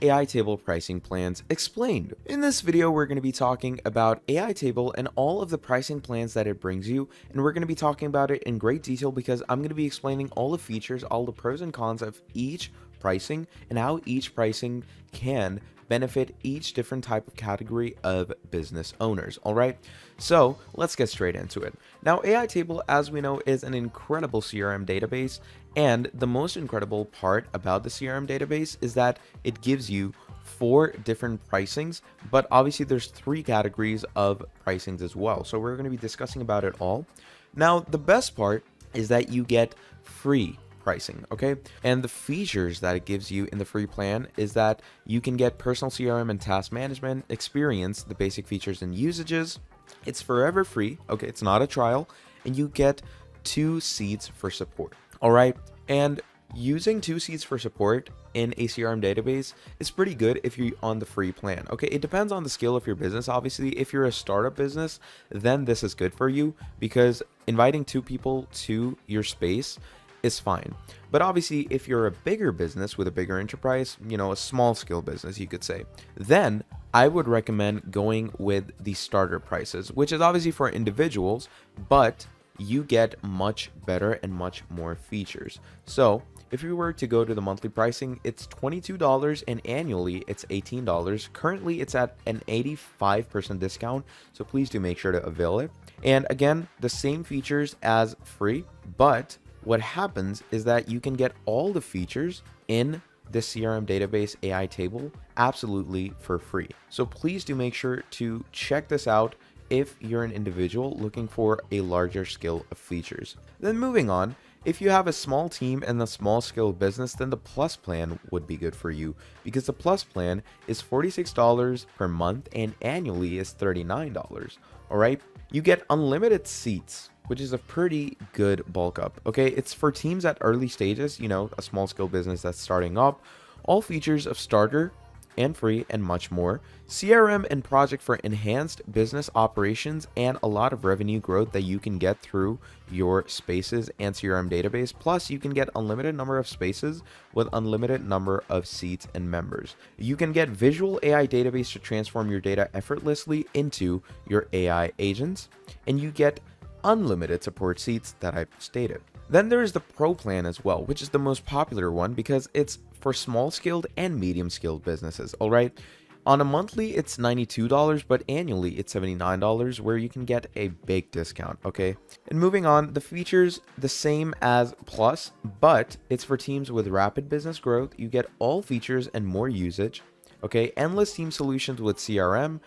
AI Table pricing plans explained. In this video, we're going to be talking about AI Table and all of the pricing plans that it brings you, and we're going to be talking about it in great detail because I'm going to be explaining all the features, all the pros and cons of each pricing, and how each pricing can benefit each different type of category of business owners. All right, so let's get straight into it. Now, AI Table, as we know, is an incredible CRM database, and the most incredible part about the CRM database is that it gives you 4 different pricings, but obviously there's 3 categories of pricings as well. So we're going to be discussing about it all. Now, the best part is that you get free pricing, okay? And the features that it gives you in the free plan is that you can get personal CRM and task management, experience the basic features and usages. It's forever free, okay? It's not a trial, and you get 2 seats for support. All right, and using 2 seats for support in a CRM database is pretty good if you're on the free plan. Okay, it depends on the scale of your business. Obviously, if you're a startup business, then this is good for you because inviting 2 people to your space is fine. But obviously, if you're a bigger business with a bigger enterprise, a small scale business, you could say, then I would recommend going with the starter prices, which is obviously for individuals, but you get much better and much more features. So if you were to go to the monthly pricing, it's $22 and annually it's $18. Currently it's at an 85% discount, so please do make sure to avail it. And again, the same features as free, but what happens is that you can get all the features in the CRM database AI Table absolutely for free. So please do make sure to check this out if you're an individual looking for a larger scale of features. Then moving on, if you have a small team and a small scale business, then the Plus plan would be good for you because the Plus plan is $46 per month and annually is $39. All right, you get unlimited seats, which is a pretty good bulk up. Okay, it's for teams at early stages, a small scale business that's starting up, all features of starter and free and much more, CRM and project for enhanced business operations and a lot of revenue growth that you can get through your spaces and CRM database. Plus you can get unlimited number of spaces with unlimited number of seats and members. You can get visual AI database to transform your data effortlessly into your AI agents, and you get unlimited support seats that I've stated. Then there is the Pro plan as well, which is the most popular one because it's for small scaled and medium scaled businesses. All right, on a monthly it's $92, but annually it's $79, where you can get a big discount. Okay, and moving on, the features the same as Plus, but it's for teams with rapid business growth. You get all features and more usage. Okay, endless team solutions with CRM,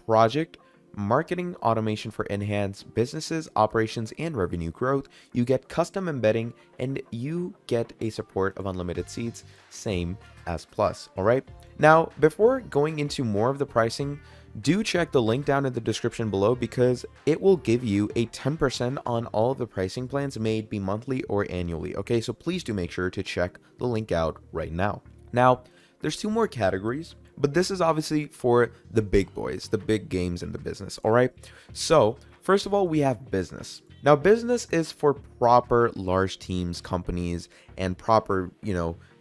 project, marketing automation for enhanced businesses, operations, and revenue growth. You get custom embedding and you get a support of unlimited seats, same as Plus. All right, now before going into more of the pricing, do check the link down in the description below because it will give you a 10% on all of the pricing plans, may it be monthly or annually. Okay, so please do make sure to check the link out right now. Now there's 2 more categories, but this is obviously for the big boys, the big games in the business. All right, so first of all, we have business. Now business is for proper large teams, companies, and proper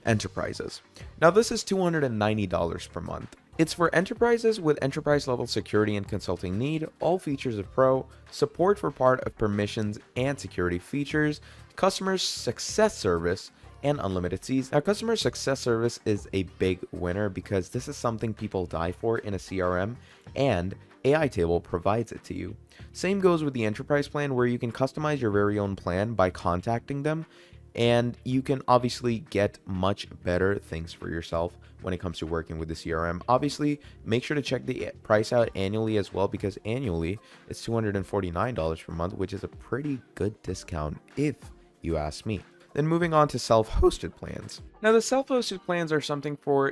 enterprises. Now this is $290 per month. It's for enterprises with enterprise level security and consulting need, all features of Pro, support for part of permissions and security features, customer success service, and unlimited seats. Now, customer success service is a big winner because this is something people die for in a CRM, and AI Table provides it to you. Same goes with the enterprise plan, where you can customize your very own plan by contacting them, and you can obviously get much better things for yourself when it comes to working with the CRM. Obviously, make sure to check the price out annually as well, because annually it's $249 per month, which is a pretty good discount if you ask me. Then moving on to self-hosted plans. Now the self-hosted plans are something for,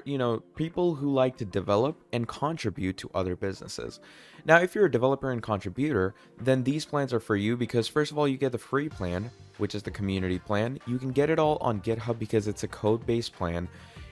people who like to develop and contribute to other businesses. Now, if you're a developer and contributor, then these plans are for you because first of all, you get the free plan, which is the community plan. You can get it all on GitHub because it's a code-based plan.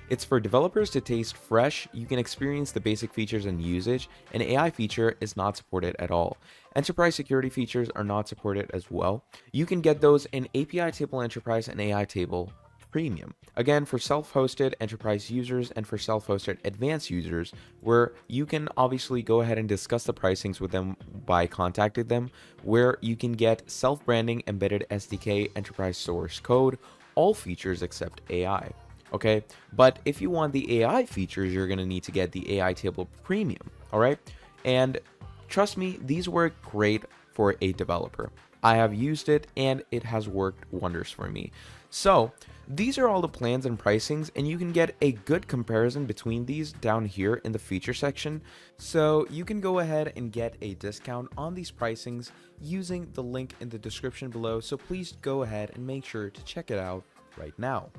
It's for developers to taste fresh. You can experience the basic features and usage. An AI feature is not supported at all. Enterprise security features are not supported as well. You can get those in API Table Enterprise and AI Table Premium. Again, for self-hosted enterprise users and for self-hosted advanced users, where you can obviously go ahead and discuss the pricings with them by contacting them, where you can get self-branding, embedded SDK, enterprise source code, all features except AI. Okay, but if you want the AI features, you're going to need to get the AI Table Premium. All right, and trust me, these work great for a developer. I have used it and it has worked wonders for me. So these are all the plans and pricings, and you can get a good comparison between these down here in the feature section. So you can go ahead and get a discount on these pricings using the link in the description below. So please go ahead and make sure to check it out right now.